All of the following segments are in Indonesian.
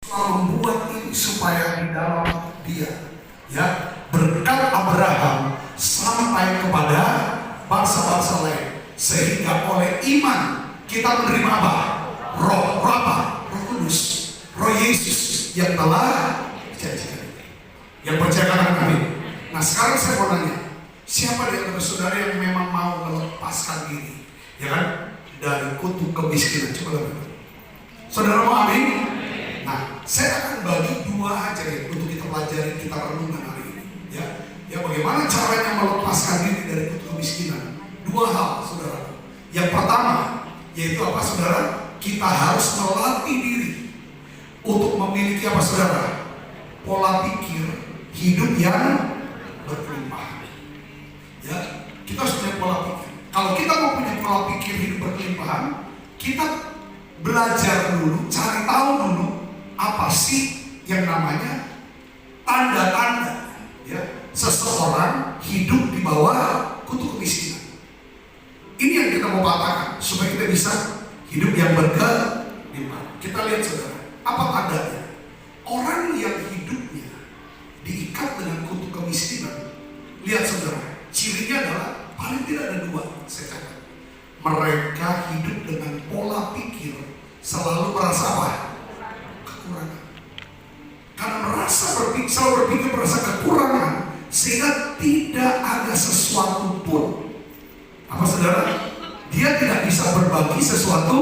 membuat ini supaya di dalam dia, ya, berkat Abraham sampai kepada bangsa-bangsa lain, sehingga oleh iman kita menerima apa? Roh apa? Roh Kudus, Roh Yesus yang telah dijanjikan. Yang percaya katakan amin. Nah sekarang saya mau nanya, siapa di antara saudara yang memang mau melepaskan diri, ya kan, dari kutuk kemiskinan? Coba lihat. Saudara mau amin? Nah, saya akan bagi dua aja ya untuk kita pelajari, kita renungkan hari ini. Ya, bagaimana caranya melepaskan diri dari kutuk kemiskinan? Dua hal, saudara. Yang pertama, yaitu apa, saudara? Kita harus melatih diri untuk memiliki apa, saudara? Pola pikir hidup yang berkelimpahan. Ya, kita harus punya pola pikir. Kalau kita mau punya pola pikir hidup berkelimpahan, kita belajar dulu, cari tahu dulu apa sih yang namanya tanda-tanda, ya, seseorang hidup di bawah kutuk kemiskinan. Ini yang kita mau katakan supaya kita bisa hidup yang berkelimpahan. Kita lihat, saudara, apa tandanya? Orang yang hidupnya diikat dengan kutuk kemiskinan, lihat saudara, cirinya adalah paling tidak ada dua. Saya catat, mereka hidup dengan pola pikir selalu merasa apa? Kekurangan. Karena selalu berpikir merasa kekurangan, sehingga tidak ada sesuatu pun, apa saudara? Dia tidak bisa berbagi sesuatu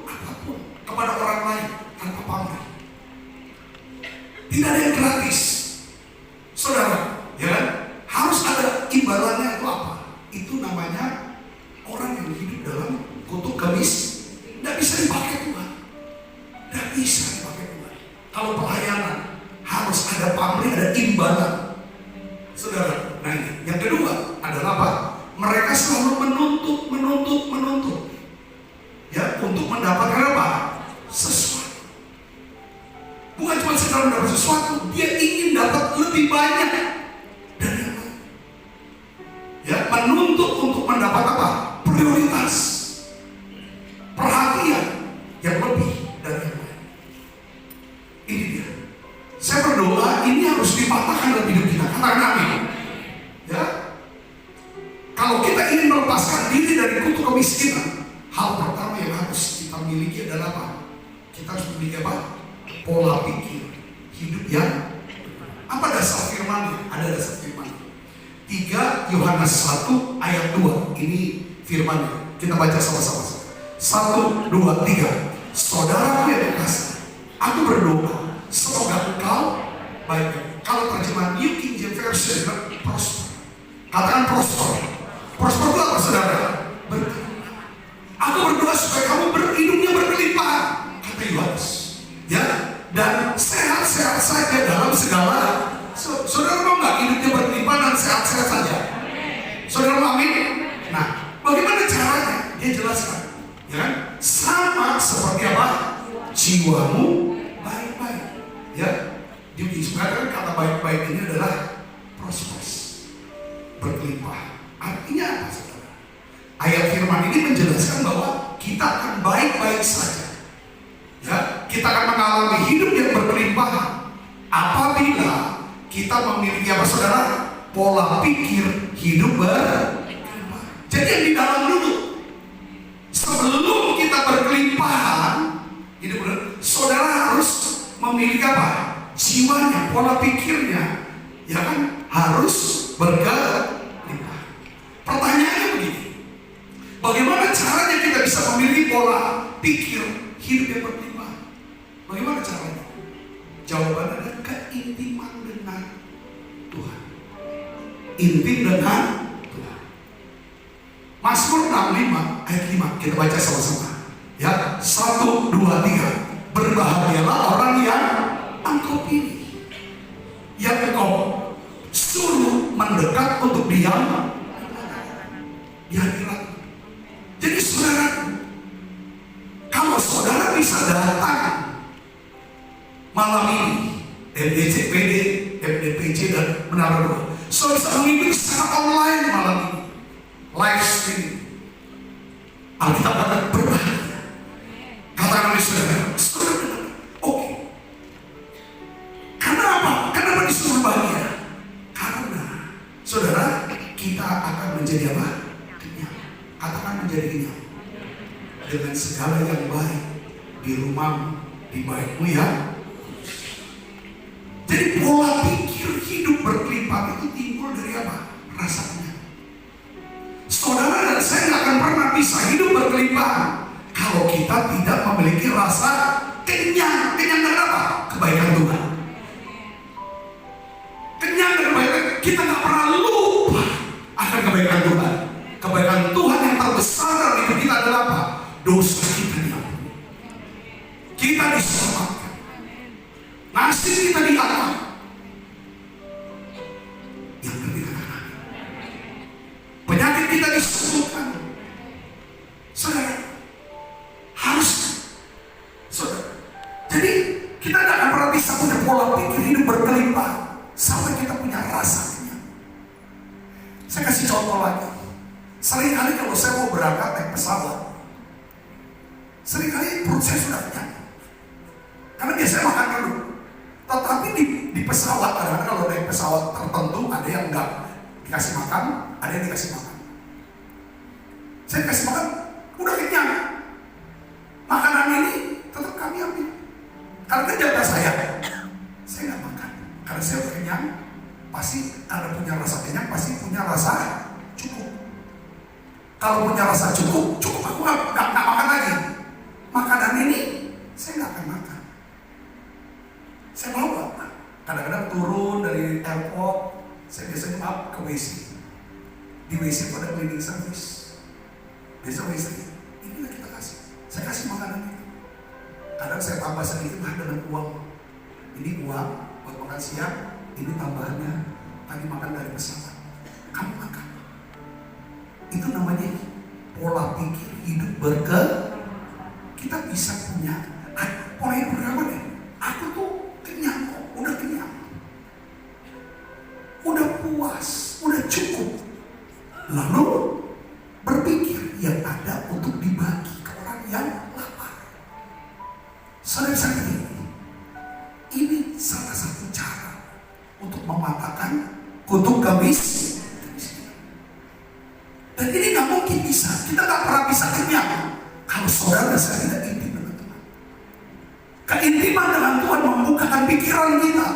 apapun kepada orang lain tanpa pamrih. Tidak ada yang gratis, saudara, ya kan? Harus ada imbalannya. Itu apa? Itu namanya orang yang hidup dalam kutuk kemiskinan. Tidak bisa dipakai Tuhan, tidak bisa dipakai Tuhan. Kalau pelayanan harus ada pamrih, ada imbalan, saudara. Nah ini yang kedua adalah apa? Mereka selalu menuntut, ya, untuk mendapatkan apa? Sesuatu. Bukan cuma sekedar mendapat sesuatu, dia ingin dapat lebih banyak dari yang lain. Ya, menuntut untuk mendapat apa? Prioritas, perhatian yang lebih dari yang lain. Ini dia. Saya berdoa ini harus dipatahkan dalam hidup kita. Katakan amin. Ya. Kalau kita ingin melepaskan diri dari kutuk kemiskinan, hal pertama yang harus kita miliki adalah apa? Kita harus memiliki apa? Pola pikir hidup yang apa? Dasar firman. Ada dasar firman. 3 Yohanes 1 ayat 2. Ini firmannya. Kita baca sama-sama. 1, 2, 3. Saudara yang kekasih, aku berdoa semoga engkau baik. Kalau terjemahan New King James Version, prosper. Katakan prosper. Prosper itu apa, saudara? Aku berdoa supaya kamu hidupnya berkelimpahan, kata Yohanes. Ya, dan sehat-sehat saja dalam segala. Saudara mau nggak hidupnya berkelimpahan dan sehat-sehat saja? Saudara mau amin? Nah, bagaimana caranya? Dia jelaskan, ya kan? Sama seperti apa? Jiwamu baik-baik. Ya, disebutkan kata baik-baik ini adalah prosperous, berkelimpahan. Artinya apa, saudara? Ayat firman ini menjelaskan bahwa kita akan baik-baik saja. Ya, kita akan mengalami hidup yang berkelimpahan apabila kita memiliki apa, saudara? Pola pikir hidup berkelimpahan. Jadi yang di dalam dulu, sebelum kita berkelimpahan hidup, saudara harus memiliki apa? Jiwanya, pola pikirnya, ya kan, harus berkelimpahan. Pertanyaannya begini, bagaimana caranya kita bisa memiliki pola pikir hidup yang berkelimpahan? Bagaimana caranya? Jawabannya adalah keintiman dengan Tuhan. Intim dengan Tuhan. Mazmur 65 ayat 5, kita baca sama-sama. Ya, 1, 2, 3. Berbahagialah orang yang engkau pilih, yang engkau suruh mendekat untuk diam di hadirat. Jadi saudara, kalau saudara bisa datang malam ini, MDC, PD, MDPC dan Menara Doa, saudara bisa mengikuti secara online malam ini, live streaming. Alkitab katakan berbahagia. Katakan oleh saudara, oke. menjadi apa? Kenyang. Katakan menjadi kenyang. Dengan segala yang baik di rumahmu, di baikmu ya. Jadi pola pikir hidup berkelimpahan itu timbul dari apa? Rasa kenyang. Saudara dan saya nggak akan pernah bisa hidup berkelimpahan kalau kita tidak memiliki rasa kenyang. Kenyang dari apa? Kebaikan Tuhan. Kenyang dari kebaikan. Kita nggak pernah lupa akan kebaikan Tuhan. Kebaikan Tuhan yang terbesar dalam hidup kita adalah apa? Dosa kita diampuni. Kita diselamatkan. Nasib kita diangkat. Yang berkata penyakit kita disembuhkan. Saudara, harus. Saudara, jadi kita tidak akan pernah bisa punya pola pikir hidup berkelimpahan sampai kita punya rasanya. Saya kasih contoh lagi. Seringkali kalau saya mau berangkat naik pesawat, seringkali perut saya sudah kenyang. Karena biasanya makan dulu. Tetapi di pesawat, kadang-kadang kalau naik pesawat tertentu ada yang enggak dikasih makan, ada yang dikasih makan. Saya kasih makan, udah kenyang. Makanan ini tetap kami ambil. Karena jatah saya nggak makan. Karena saya udah kenyang, pasti ada punya rasa kenyang, pasti punya rasa cukup. Kalau punya rasa cukup aku nggak makan lagi. Makanan ini saya nggak akan makan. Saya bawa. Kadang-kadang turun dari airport, saya biasanya ke WC. Di WC pada cleaning service. Biasa WC, inilah kita kasih. Saya kasih makanan itu. Kadang saya tambah sedikit dengan uang. Ini uang buat makan siang, ini tambahannya tadi makan dari pesawat. Kamu makan. Itu namanya pola pikir hidup kita bisa punya pola hidup berapa nih? Aku tuh kenyang kok, udah kenyang, udah puas, udah cukup. Lalu berpikir yang ada untuk dibagi ke orang yang lapar. Saudara-saudara, ini salah satu cara untuk mematahkan kutuk kemiskinan. Dan ini nggak mungkin bisa. Kita nggak pernah bisa kenyang kalau saudara saya tidak intim dengan Tuhan. Keintiman dengan Tuhan membukakan pikiran kita.